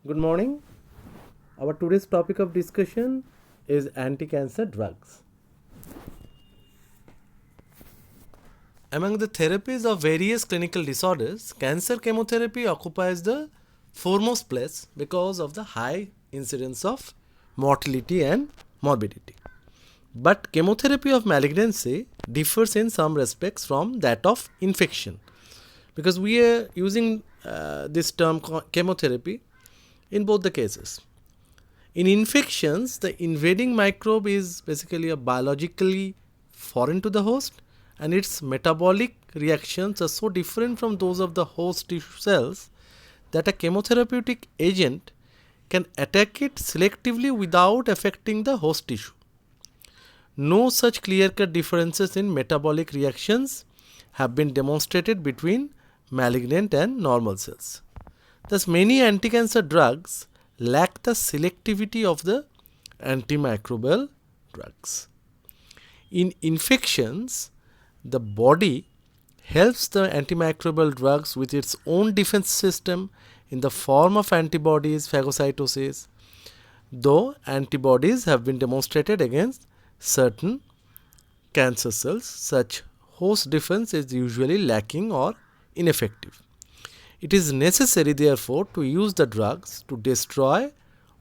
Good morning. Our today's topic of discussion is anti-cancer drugs. Among the therapies of various clinical disorders, cancer chemotherapy occupies the foremost place because of the high incidence of mortality and morbidity. But chemotherapy of malignancy differs in some respects from that of infection because we are using this term chemotherapy in both the cases. In infections, the invading microbe is basically a biologically foreign to the host, and its metabolic reactions are so different from those of the host tissue cells that a chemotherapeutic agent can attack it selectively without affecting the host tissue. No such clear-cut differences in metabolic reactions have been demonstrated between malignant and normal cells. Thus, many anti-cancer drugs lack the selectivity of the antimicrobial drugs. In infections, the body helps the antimicrobial drugs with its own defense system in the form of antibodies, phagocytosis, though antibodies have been demonstrated against certain cancer cells. Such host defense is usually lacking or ineffective. It is necessary, therefore, to use the drugs to destroy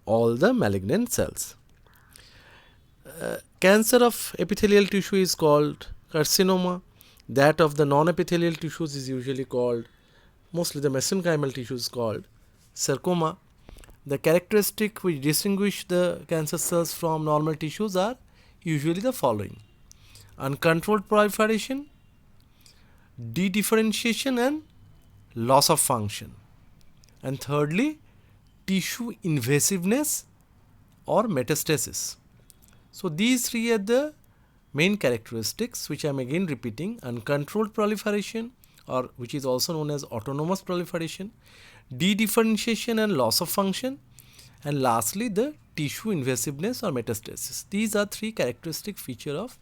all the malignant cells. Cancer of epithelial tissue is called carcinoma. That of the non-epithelial tissues is usually called, mostly the mesenchymal tissue is called sarcoma. The characteristic which distinguish the cancer cells from normal tissues are usually the following: uncontrolled proliferation, dedifferentiation and loss of function, and thirdly, tissue invasiveness or metastasis. So these three are the main characteristics, which I am again repeating: uncontrolled proliferation, or which is also known as autonomous proliferation, dedifferentiation and loss of function, and lastly the tissue invasiveness or metastasis. These are three characteristic features of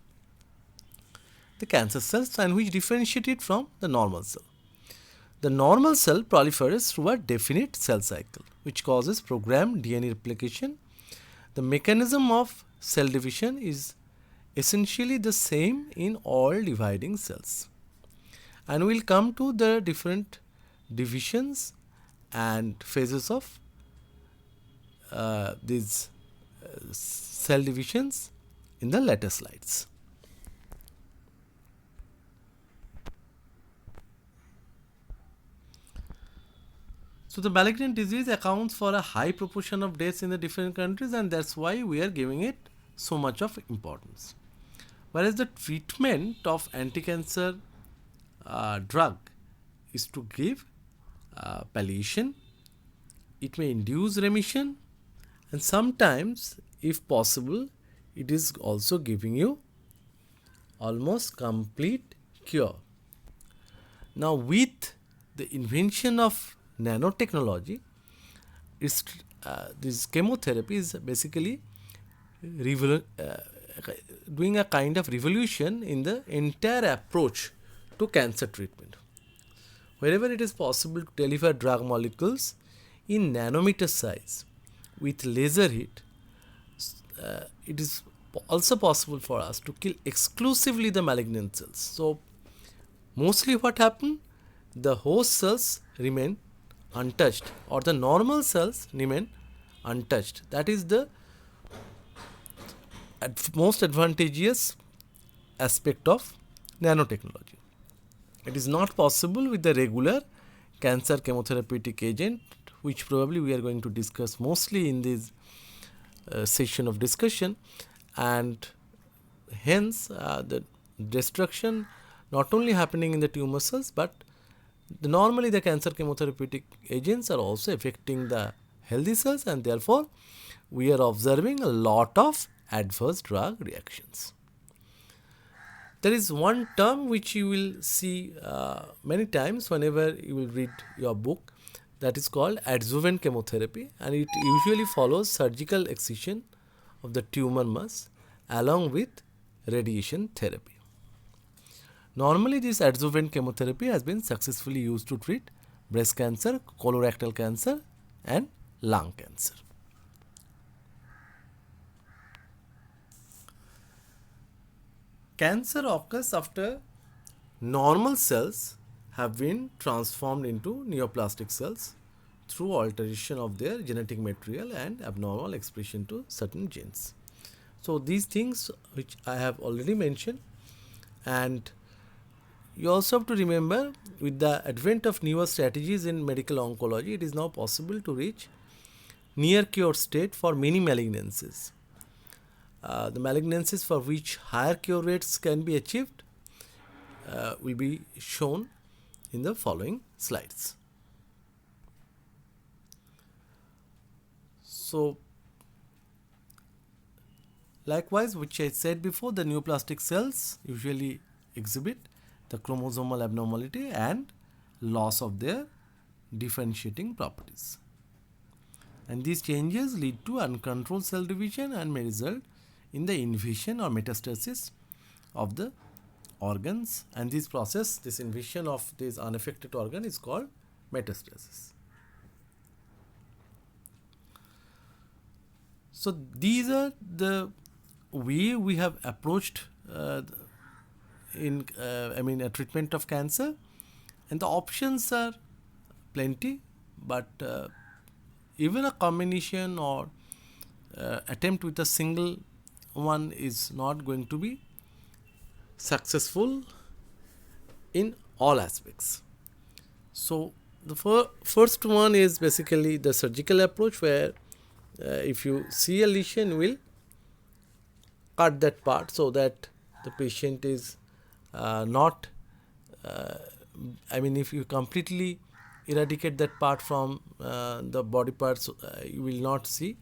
the cancer cells and which differentiate it from the normal cell. The normal cell proliferates through a definite cell cycle, which causes programmed DNA replication. The mechanism of cell division is essentially the same in all dividing cells. And we'll come to the different divisions and phases of these cell divisions in the later slides. So the malignant disease accounts for a high proportion of deaths in the different countries, and that's why we are giving it so much of importance. Whereas the treatment of anti-cancer drug is to give palliation, it may induce remission, and sometimes, if possible, it is also giving you almost complete cure. Now, with the invention of nanotechnology, this chemotherapy is basically doing a kind of revolution in the entire approach to cancer treatment. Wherever it is possible to deliver drug molecules in nanometer size with laser heat, it is also possible for us to kill exclusively the malignant cells. So, mostly what happens, the host cells remain untouched or the normal cells remain untouched. That is the most advantageous aspect of nanotechnology. It is not possible with the regular cancer chemotherapeutic agent, which probably we are going to discuss mostly in this session of discussion, and hence the destruction not only happening in the tumor cells, but normally the cancer chemotherapeutic agents are also affecting the healthy cells, and therefore we are observing a lot of adverse drug reactions. There is one term which you will see many times whenever you will read your book, that is called adjuvant chemotherapy, and it usually follows surgical excision of the tumor mass along with radiation therapy. Normally, this adjuvant chemotherapy has been successfully used to treat breast cancer, colorectal cancer, and lung cancer. Cancer occurs after normal cells have been transformed into neoplastic cells through alteration of their genetic material and abnormal expression to certain genes. So these things which I have already mentioned, and you also have to remember, with the advent of newer strategies in medical oncology, it is now possible to reach near cure state for many malignancies. The malignancies for which higher cure rates can be achieved will be shown in the following slides. So, likewise, which I said before, the neoplastic cells usually exhibit the chromosomal abnormality and loss of their differentiating properties. And these changes lead to uncontrolled cell division and may result in the invasion or metastasis of the organs, and this process, this invasion of this unaffected organ, is called metastasis. So these are the way we have approached a treatment of cancer, and the options are plenty, but even a combination or attempt with a single one is not going to be successful in all aspects. So the first one is basically the surgical approach, where if you see a lesion, you will cut that part so that the patient is not if you completely eradicate that part from the body parts, you will not see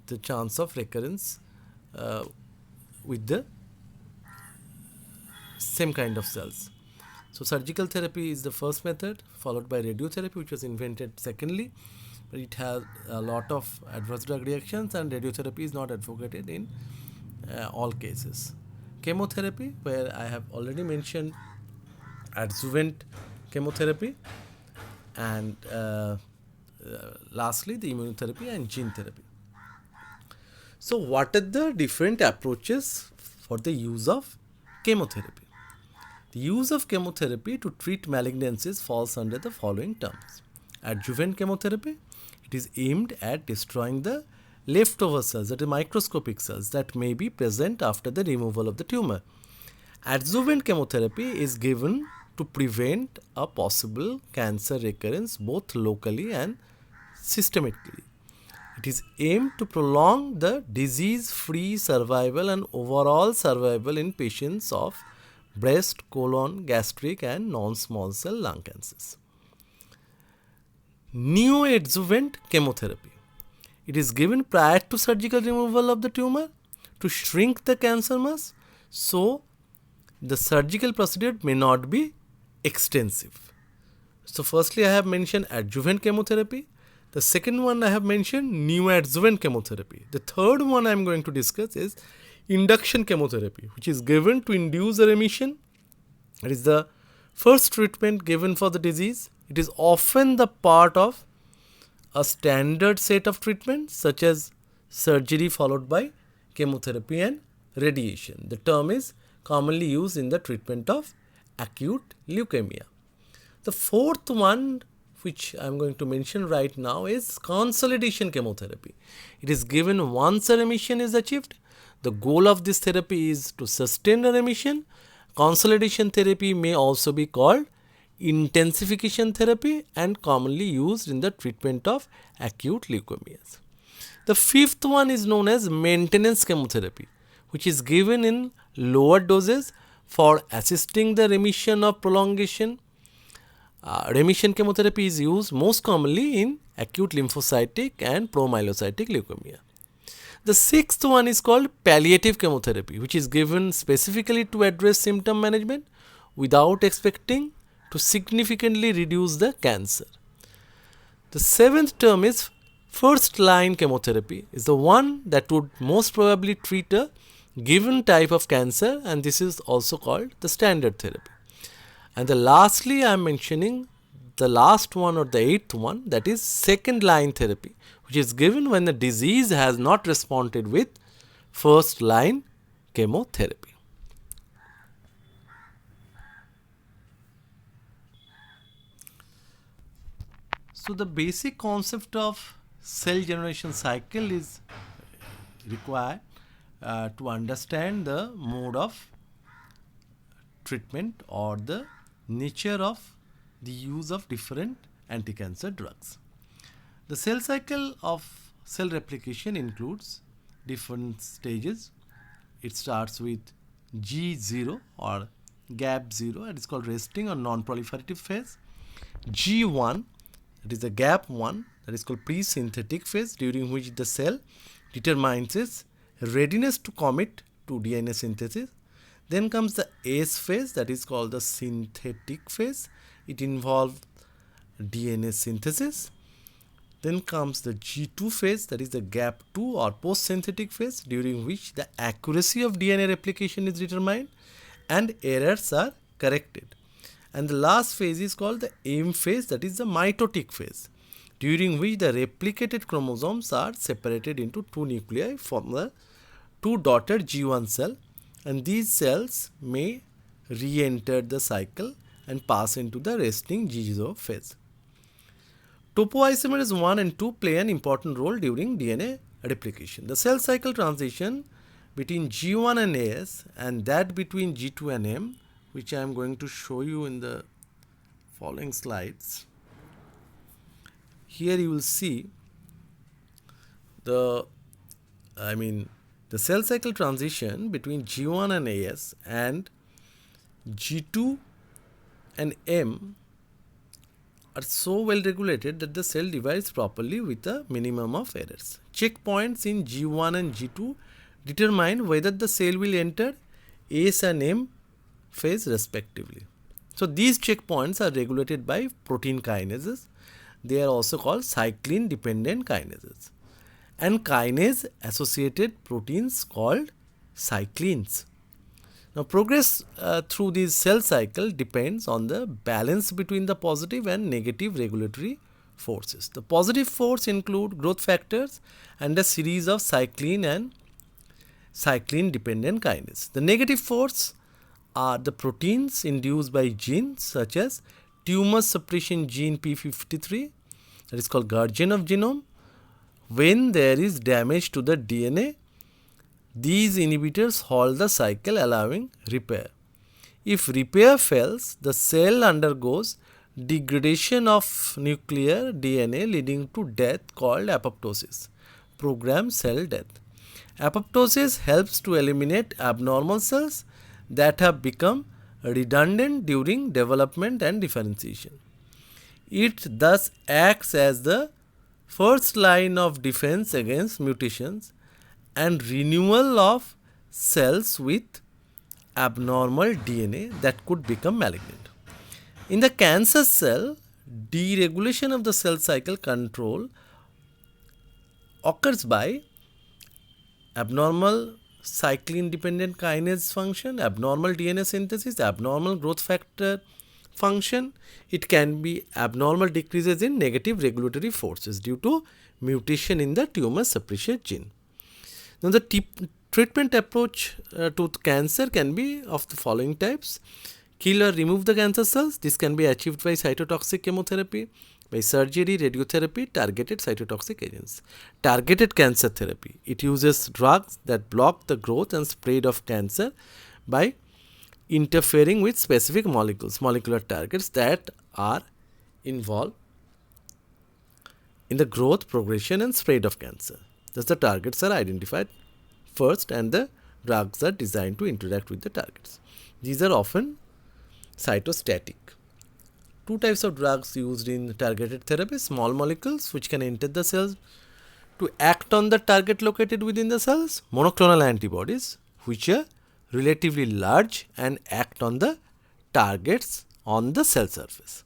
the chance of recurrence with the same kind of cells. So surgical therapy is the first method, followed by radiotherapy, which was invented secondly, but it has a lot of adverse drug reactions, and radiotherapy is not advocated in all cases. Chemotherapy, where I have already mentioned adjuvant chemotherapy, and lastly the immunotherapy and gene therapy. So what are the different approaches for the use of chemotherapy? The use of chemotherapy to treat malignancies falls under the following terms. Adjuvant chemotherapy, it is aimed at destroying the leftover cells, that is microscopic cells, that may be present after the removal of the tumor. Adjuvant chemotherapy is given to prevent a possible cancer recurrence both locally and systemically. It is aimed to prolong the disease-free survival and overall survival in patients of breast, colon, gastric and non-small cell lung cancers. Neoadjuvant chemotherapy. It is given prior to surgical removal of the tumor to shrink the cancer mass, so the surgical procedure may not be extensive. So firstly I have mentioned adjuvant chemotherapy. The second one I have mentioned neoadjuvant chemotherapy. The third one I am going to discuss is induction chemotherapy, which is given to induce a remission. It is the first treatment given for the disease. It is often the part of a standard set of treatments such as surgery followed by chemotherapy and radiation. The term is commonly used in the treatment of acute leukemia. The fourth one, which I am going to mention right now, is consolidation chemotherapy. It is given once a remission is achieved. The goal of this therapy is to sustain a remission. Consolidation therapy may also be called intensification therapy and commonly used in the treatment of acute leukemias. The fifth one is known as maintenance chemotherapy, which is given in lower doses for assisting the remission of prolongation. Remission chemotherapy is used most commonly in acute lymphocytic and promyelocytic leukemia. The sixth one is called palliative chemotherapy, which is given specifically to address symptom management without expecting to significantly reduce the cancer. The seventh term is first line chemotherapy, is the one that would most probably treat a given type of cancer, and this is also called the standard therapy. And the lastly I am mentioning the last one or the eighth one, that is second line therapy, which is given when the disease has not responded with first line chemotherapy. So the basic concept of cell generation cycle is required to understand the mode of treatment or the nature of the use of different anti-cancer drugs. The cell cycle of cell replication includes different stages. It starts with G0 or gap 0, it is called resting or non-proliferative phase. G1, it is the gap 1, that is called pre-synthetic phase, during which the cell determines its readiness to commit to DNA synthesis. Then comes the S phase, that is called the synthetic phase. It involves DNA synthesis. Then comes the G2 phase, that is the gap 2 or post-synthetic phase, during which the accuracy of DNA replication is determined and errors are corrected. And the last phase is called the M phase, that is the mitotic phase, during which the replicated chromosomes are separated into two nuclei from the two daughter G1 cell, and these cells may re-enter the cycle and pass into the resting G0 phase. Topoisomerase 1 and 2 play an important role during DNA replication. The cell cycle transition between G1 and S and that between G2 and M, which I am going to show you in the following slides. Here you will see the cell cycle transition between G1 and AS and G2 and M are so well regulated that the cell divides properly with a minimum of errors. Checkpoints in G1 and G2 determine whether the cell will enter S and M phase respectively. So these checkpoints are regulated by protein kinases. They are also called cyclin dependent kinases, and kinase associated proteins called cyclins. Now progress through this cell cycle depends on the balance between the positive and negative regulatory forces. The positive force include growth factors and a series of cyclin and cyclin dependent kinases. The negative force are the proteins induced by genes such as tumor suppression gene P53, that is called guardian of genome. When there is damage to the DNA, these inhibitors halt the cycle, allowing repair. If repair fails, the cell undergoes degradation of nuclear DNA leading to death called apoptosis, programmed cell death. Apoptosis helps to eliminate abnormal cells that have become redundant during development and differentiation. It thus acts as the first line of defense against mutations and renewal of cells with abnormal DNA that could become malignant. In the cancer cell, deregulation of the cell cycle control occurs by abnormal cyclin dependent kinase function, abnormal DNA synthesis, abnormal growth factor function. It can be abnormal decreases in negative regulatory forces due to mutation in the tumor suppressor gene. Now the treatment approach to cancer can be of the following types: kill or remove the cancer cells. This can be achieved by cytotoxic chemotherapy, by surgery, radiotherapy, targeted cytotoxic agents. Targeted cancer therapy. It uses drugs that block the growth and spread of cancer by interfering with specific molecular targets that are involved in the growth, progression and spread of cancer. Thus the targets are identified first and the drugs are designed to interact with the targets. These are often cytostatic. Two types of drugs used in targeted therapy: small molecules which can enter the cells to act on the target located within the cells; monoclonal antibodies which are relatively large and act on the targets on the cell surface.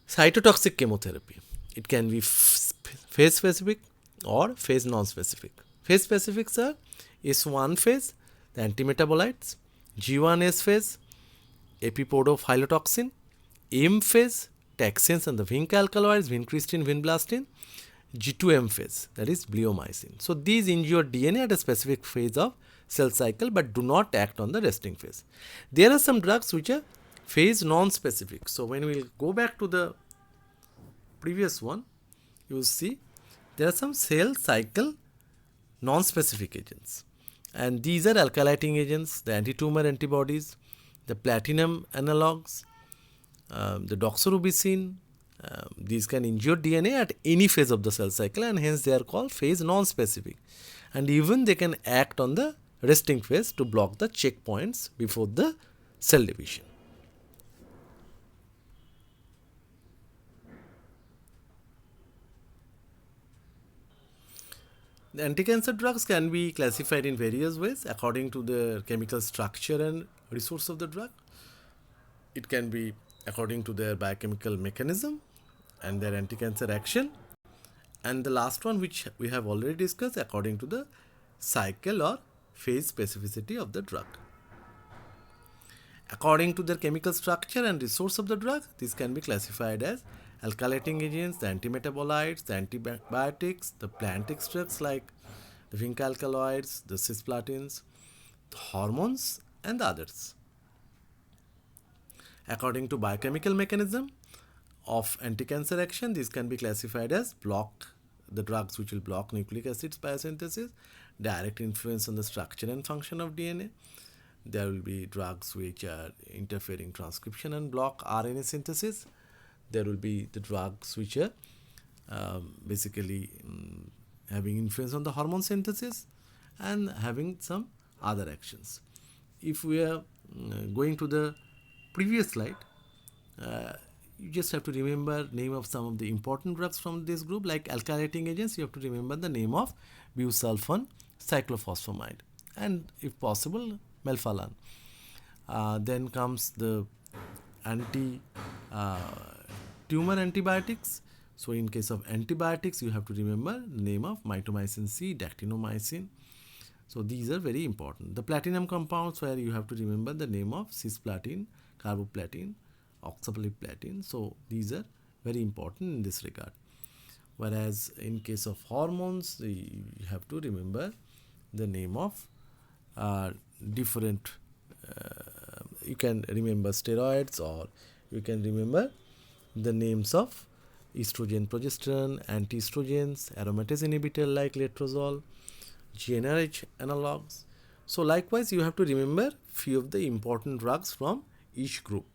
Cytotoxic chemotherapy. It can be phase specific or phase non-specific. Phase specifics are S1 phase, the antimetabolites; G1S phase, epipodophylotoxin; M phase, taxanes and the zinc alkaloids, vincristine, vinblastine, G2M phase, that is bleomycin. So these injure DNA at a specific phase of cell cycle but do not act on the resting phase. There are some drugs which are phase non-specific. So when we go back to the previous one, you will see there are some cell cycle non-specific agents. And these are alkylating agents, the anti-tumor antibodies, the platinum analogs, the doxorubicin. These can injure DNA at any phase of the cell cycle, and hence they are called phase non-specific. And even they can act on the resting phase to block the checkpoints before the cell division. The anti-cancer drugs can be classified in various ways according to the chemical structure and resource of the drug. It can be according to their biochemical mechanism and their anti-cancer action. And the last one, which we have already discussed, according to the cycle or phase specificity of the drug. According to their chemical structure and resource of the drug, these can be classified as alkylating agents, the antimetabolites, the antibiotics, the plant extracts like the zinc alkaloids, the cisplatins, the hormones, and the others. According to biochemical mechanism of anti-cancer action, these can be classified as the drugs which will block nucleic acids biosynthesis, direct influence on the structure and function of DNA. There will be drugs which are interfering transcription and block RNA synthesis. There will be the drugs which are basically having influence on the hormone synthesis and having some other actions. If we are going to the previous slide, you just have to remember name of some of the important drugs from this group. Like alkylating agents, you have to remember the name of busulfan cyclophosphamide and if possible melphalan. Then comes the tumor antibiotics. So in case of antibiotics, you have to remember the name of mitomycin C, dactinomycin. So these are very important. The platinum compounds, where you have to remember the name of cisplatin, carboplatin, oxaliplatin. So these are very important in this regard. Whereas in case of hormones, you have to remember the name of different, you can remember steroids, or you can remember the names of estrogen, progesterone, anti-estrogens, aromatase inhibitor like letrozole, GnRH analogs. So likewise, you have to remember few of the important drugs from each group.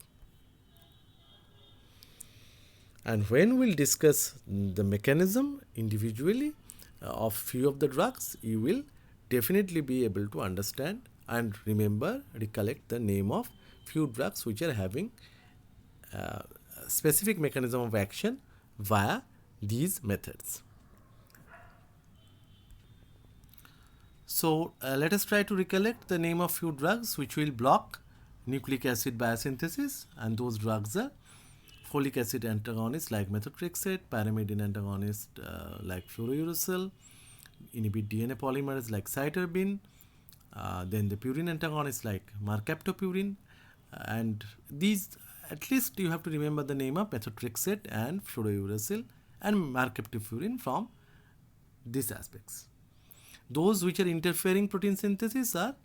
And when we'll discuss the mechanism individually of few of the drugs, you will definitely be able to understand and recollect the name of few drugs which are having specific mechanism of action via these methods. So let us try to recollect the name of few drugs which will block nucleic acid biosynthesis, and those drugs are folic acid antagonists like methotrexate, pyrimidine antagonist like fluorouracil, inhibit DNA polymerase like cytarabine, then the purine antagonists like mercaptopurine, and these, at least you have to remember the name of methotrexate and fluorouracil and mercaptopurine from these aspects. Those which are interfering protein synthesis are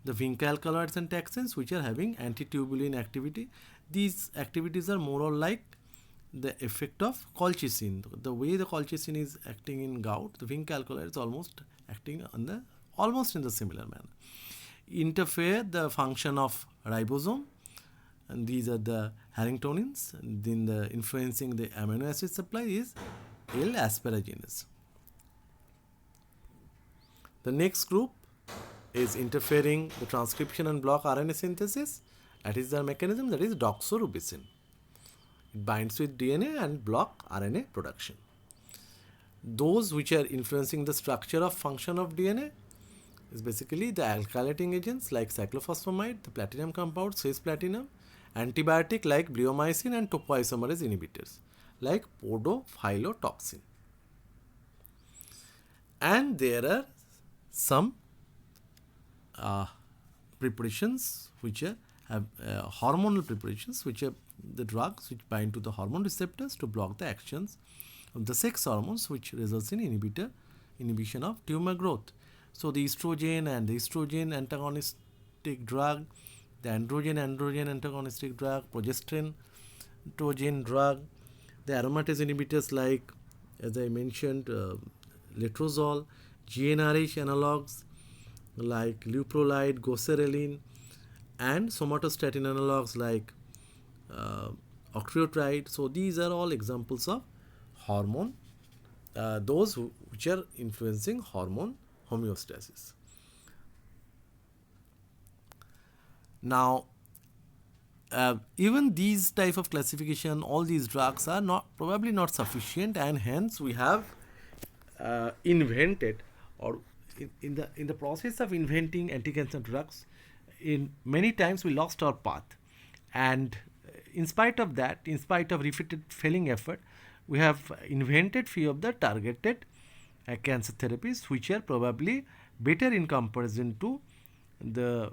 the zinc alkaloids and taxanes, which are having antitubulin activity. These activities are more or like the effect of colchicine. The way the colchicine is acting in gout, the zinc alkaloid is almost acting on almost in the similar manner. Interfere the function of ribosome, and these are the Harringtonins. And then the influencing the amino acid supply is L-asparaginase. The next group is interfering the transcription and block RNA synthesis. That is the mechanism, that is doxorubicin. It binds with DNA and block RNA production. Those which are influencing the structure of function of DNA is basically the alkylating agents like cyclophosphamide, the platinum compound cisplatinum, antibiotic like bleomycin, and topoisomerase inhibitors like podophylotoxin. And there are some preparations which are hormonal preparations which are the drugs which bind to the hormone receptors to block the actions of the sex hormones, which results in inhibition of tumor growth. So the estrogen and the estrogen antagonistic drug, the androgen antagonistic drug, progesterone androgen drug, the aromatase inhibitors like, as I mentioned, letrozole, GnRH analogs like leuprolide, goserelin, and somatostatin analogs like octreotide. So these are all examples of hormone, those which are influencing hormone homeostasis. Now, even these type of classification, all these drugs are probably not sufficient, and hence we have invented, or in the process of inventing anti-cancer drugs, in many times we lost our path, and in spite of that, in spite of repeated failing effort, we have invented few of the targeted cancer therapies which are probably better in comparison to the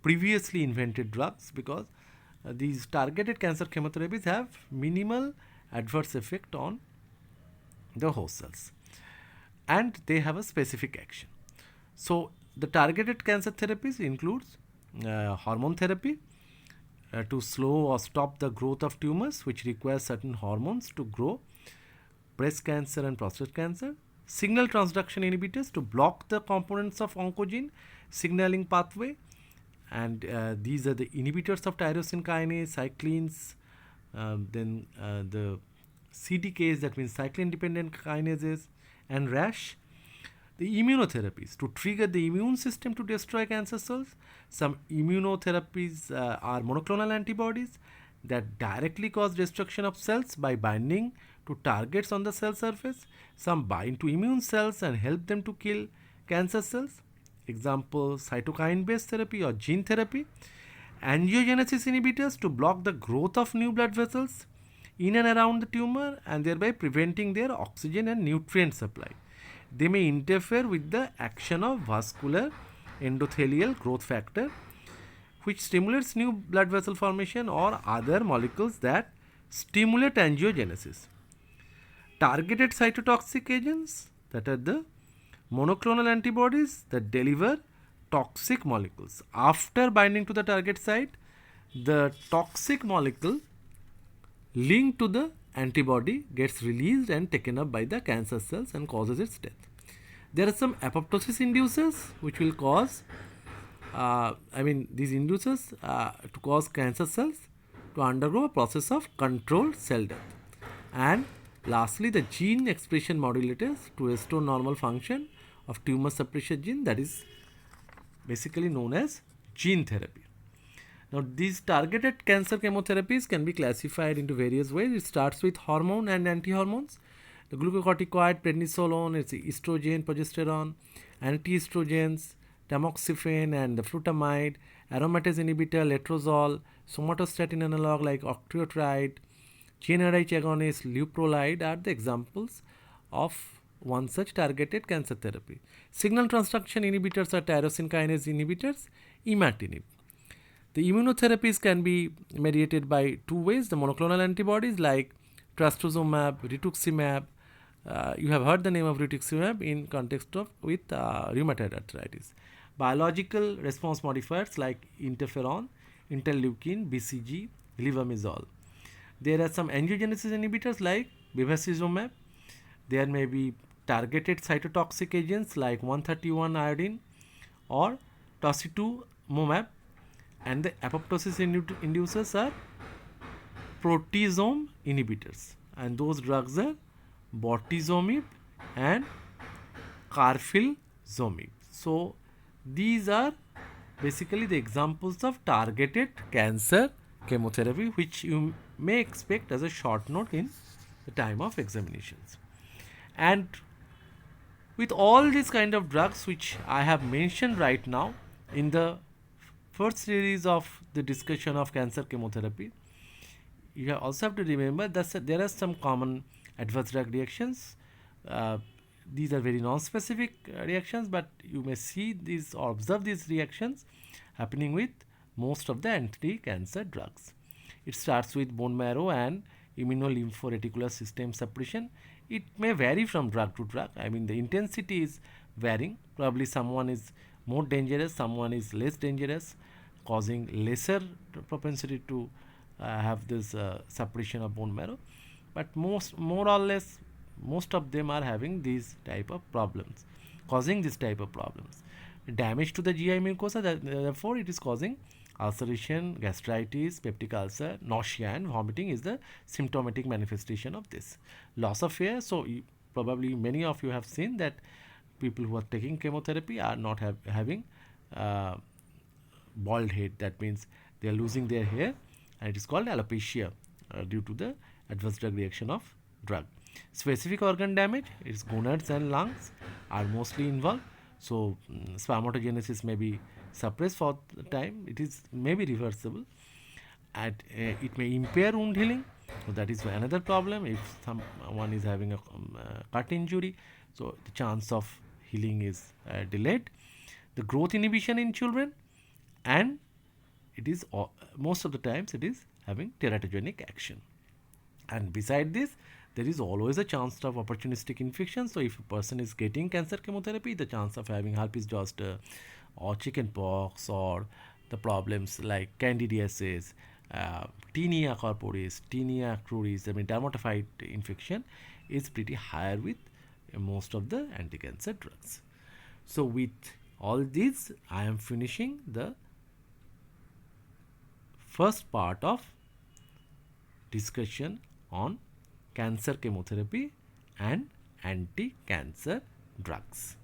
previously invented drugs, because these targeted cancer chemotherapies have minimal adverse effect on the host cells, and they have a specific action. So the targeted cancer therapies includes hormone therapy to slow or stop the growth of tumors which require certain hormones to grow, breast cancer and prostate cancer, signal transduction inhibitors to block the components of oncogene signaling pathway, and these are the inhibitors of tyrosine kinase, cyclins, then the CDKs, that means cyclin dependent kinases, and RAS. The immunotherapies to trigger the immune system to destroy cancer cells. Some immunotherapies are monoclonal antibodies that directly cause destruction of cells by binding to targets on the cell surface. Some bind to immune cells and help them to kill cancer cells. Example, cytokine based therapy or gene therapy. Angiogenesis inhibitors to block the growth of new blood vessels in and around the tumor and thereby preventing their oxygen and nutrient supply. They may interfere with the action of vascular endothelial growth factor, which stimulates new blood vessel formation, or other molecules that stimulate angiogenesis. Targeted cytotoxic agents, that are the monoclonal antibodies that deliver toxic molecules. After binding to the target site, the toxic molecule linked to the antibody gets released and taken up by the cancer cells and causes its death. There are some apoptosis inducers which will cause, these inducers to cause cancer cells to undergo a process of controlled cell death. And lastly, the gene expression modulators to restore normal function of tumor suppressor gene, that is basically known as gene therapy. Now, these targeted cancer chemotherapies can be classified into various ways. It starts with hormone and anti-hormones. The glucocorticoid, prednisolone, it's estrogen, progesterone, anti-estrogens, tamoxifen and the flutamide, aromatase inhibitor, letrozole, somatostatin analog like octreotide, GnRH agonist, leuprolide are the examples of one such targeted cancer therapy. Signal transduction inhibitors are tyrosine kinase inhibitors, imatinib. The immunotherapies can be mediated by two ways. The monoclonal antibodies like trastuzumab, rituximab. You have heard the name of rituximab in context of with rheumatoid arthritis. Biological response modifiers like interferon, interleukin, BCG, levamisole. There are some angiogenesis inhibitors like bevacizumab. There may be targeted cytotoxic agents like 131 iodine or tocilizumab, and the apoptosis inducers are proteasome inhibitors, and those drugs are bortezomib and carfilzomib. So these are basically the examples of targeted cancer chemotherapy which you may expect as a short note in the time of examinations. And with all these kind of drugs which I have mentioned right now in the first series of the discussion of cancer chemotherapy, you also have to remember that there are some common adverse drug reactions. These are very non-specific reactions, but you may see these or observe these reactions happening with most of the anti-cancer drugs. It starts with bone marrow and immunolympho-reticular system suppression. It may vary from drug to drug. I mean, the intensity is varying. Probably someone is more dangerous, someone is less dangerous, causing lesser propensity to have this suppression of bone marrow. But more or less, most of them are having these type of problems, causing this type of problems. Damage to the GI mucosa, therefore, it is causing ulceration, gastritis, peptic ulcer, nausea, and vomiting is the symptomatic manifestation of this. Loss of hair. So, probably many of you have seen that people who are taking chemotherapy are not having uh, bald head. That means they are losing their hair, and it is called alopecia due to the adverse drug reaction of drug. Specific organ damage, its gonads and lungs are mostly involved. So spermatogenesis may be suppressed for the time. It is maybe reversible. And it may impair wound healing. So that is another problem. If someone is having a cut injury, so the chance of healing is delayed. The growth inhibition in children, and it is most of the times it is having teratogenic action. And beside this, there is always a chance of opportunistic infection. So if a person is getting cancer chemotherapy, the chance of having herpes zoster or chicken pox or the problems like candidiasis, tinea corporis, tinea cruris, I mean dermatophyte infection is pretty higher with most of the anti-cancer drugs. So with all these, I am finishing the first part of discussion on cancer chemotherapy and anti-cancer drugs.